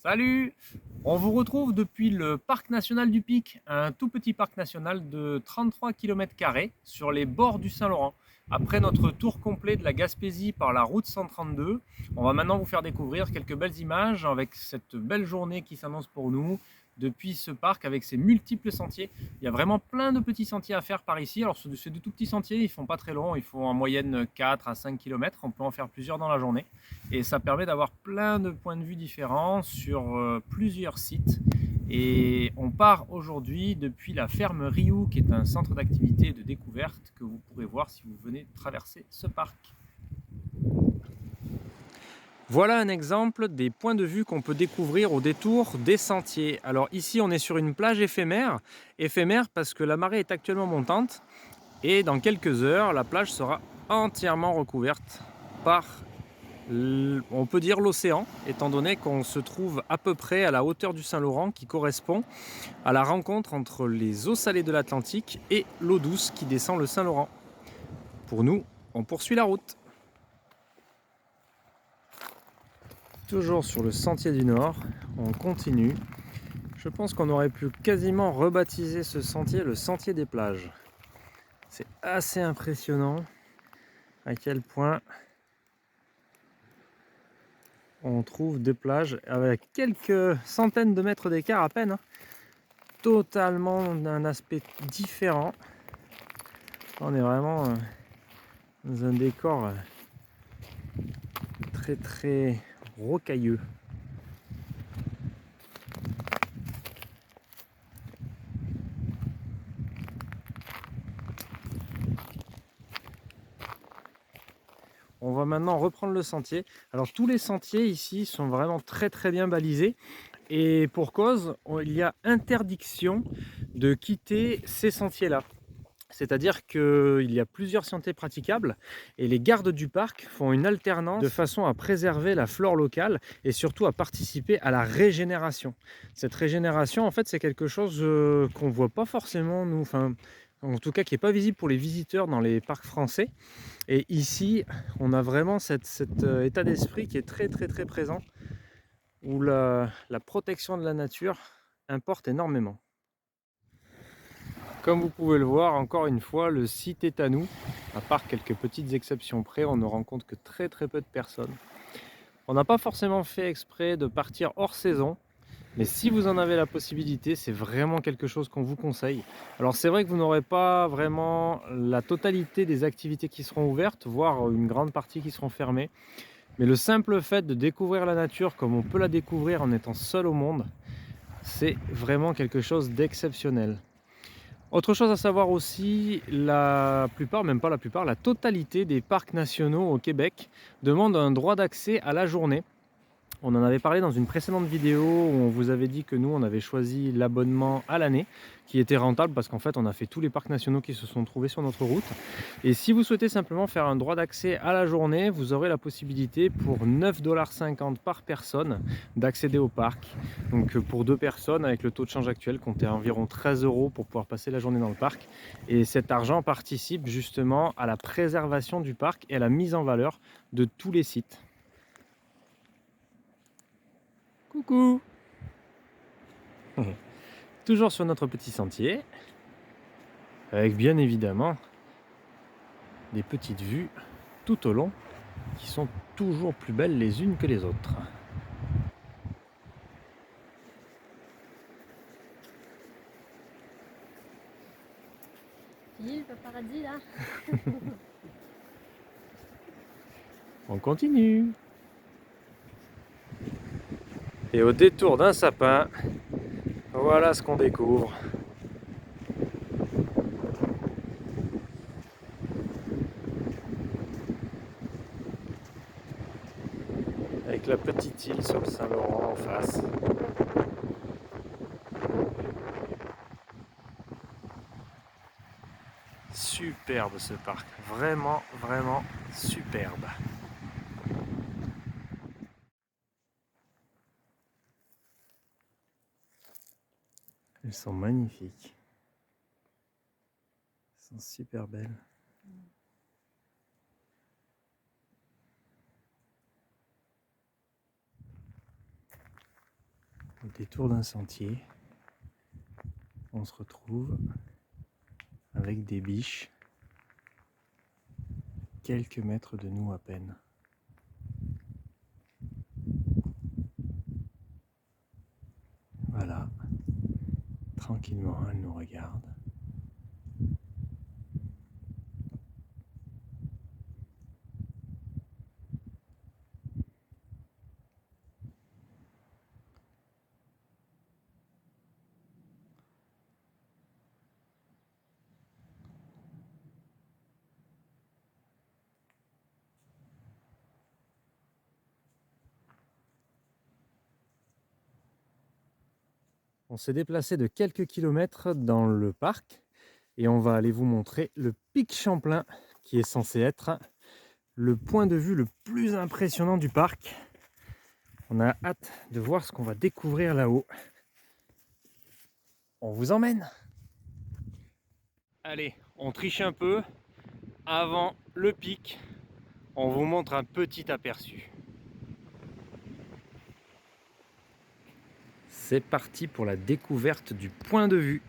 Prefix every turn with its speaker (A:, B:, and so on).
A: Salut! On vous retrouve depuis le parc national du Pic, un tout petit parc national de 33 km² sur les bords du Saint-Laurent. Après notre tour complet de la Gaspésie par la route 132, on va maintenant vous faire découvrir quelques belles images avec cette belle journée qui s'annonce pour nous depuis ce parc avec ses multiples sentiers. Il y a vraiment plein de petits sentiers à faire par ici. Alors c'est de tout petits sentiers, ils font pas très long, ils font en moyenne 4 à 5 km. On peut en faire plusieurs dans la journée et ça permet d'avoir plein de points de vue différents sur plusieurs sites. Et on part aujourd'hui depuis la ferme Riou, qui est un centre d'activité et de découverte que vous pourrez voir si vous venez traverser ce parc. Voilà un exemple des points de vue qu'on peut découvrir au détour des sentiers. Alors ici on est sur une plage éphémère, parce que la marée est actuellement montante et dans quelques heures la plage sera entièrement recouverte par, on peut dire, l'océan, étant donné qu'on se trouve à peu près à la hauteur du Saint-Laurent qui correspond à la rencontre entre les eaux salées de l'Atlantique et l'eau douce qui descend le Saint-Laurent. Pour nous, on poursuit la route. Toujours sur le sentier du Nord, on continue. Je pense qu'on aurait pu quasiment rebaptiser ce sentier le sentier des plages. C'est assez impressionnant à quel point on trouve des plages avec quelques centaines de mètres d'écart à peine, totalement d'un aspect différent. On est vraiment dans un décor très rocailleux. On va maintenant reprendre le sentier. Alors tous les sentiers ici sont vraiment très bien balisés et pour cause, il y a interdiction de quitter ces sentiers-là. C'est-à-dire qu'il y a plusieurs sentiers praticables et les gardes du parc font une alternance de façon à préserver la flore locale et surtout à participer à la régénération. Cette régénération, en fait, c'est quelque chose qu'on ne voit pas forcément, nous, enfin, en tout cas qui n'est pas visible pour les visiteurs dans les parcs français. Et ici, on a vraiment cet état d'esprit qui est très présent, où la protection de la nature importe énormément. Comme vous pouvez le voir, encore une fois, le site est à nous. À part quelques petites exceptions près, on ne rencontre que très peu de personnes. On n'a pas forcément fait exprès de partir hors saison, mais si vous en avez la possibilité, c'est vraiment quelque chose qu'on vous conseille. Alors c'est vrai que vous n'aurez pas vraiment la totalité des activités qui seront ouvertes, voire une grande partie qui seront fermées. Mais le simple fait de découvrir la nature comme on peut la découvrir en étant seul au monde, c'est vraiment quelque chose d'exceptionnel. Autre chose à savoir aussi, la plupart, même pas la plupart, la totalité des parcs nationaux au Québec demandent un droit d'accès à la journée. On en avait parlé dans une précédente vidéo où on vous avait dit que nous on avait choisi l'abonnement à l'année qui était rentable parce qu'en fait on a fait tous les parcs nationaux qui se sont trouvés sur notre route. Et si vous souhaitez simplement faire un droit d'accès à la journée, vous aurez la possibilité pour 9,50 $ par personne d'accéder au parc. Donc pour deux personnes, avec le taux de change actuel, comptez à environ 13 € pour pouvoir passer la journée dans le parc. Et cet argent participe justement à la préservation du parc et à la mise en valeur de tous les sites. Coucou! Toujours sur notre petit sentier, avec bien évidemment des petites vues tout au long qui sont toujours plus belles les unes que les autres.
B: Le paradis là.
A: On continue. Et au détour d'un sapin, voilà ce qu'on découvre. Avec la petite île sur le Saint-Laurent en face. Superbe ce parc, vraiment superbe. Elles sont magnifiques. Elles sont super belles. Au détour d'un sentier, on se retrouve avec des biches quelques mètres de nous à peine. Voilà, tranquillement, elles nous regardent. On s'est déplacé de quelques kilomètres dans le parc et on va aller vous montrer le pic Champlain qui est censé être le point de vue le plus impressionnant du parc. On a hâte de voir ce qu'on va découvrir là-haut. On vous emmène. Allez, on triche un peu. Avant le pic, on vous montre un petit aperçu. C'est parti pour la découverte du point de vue.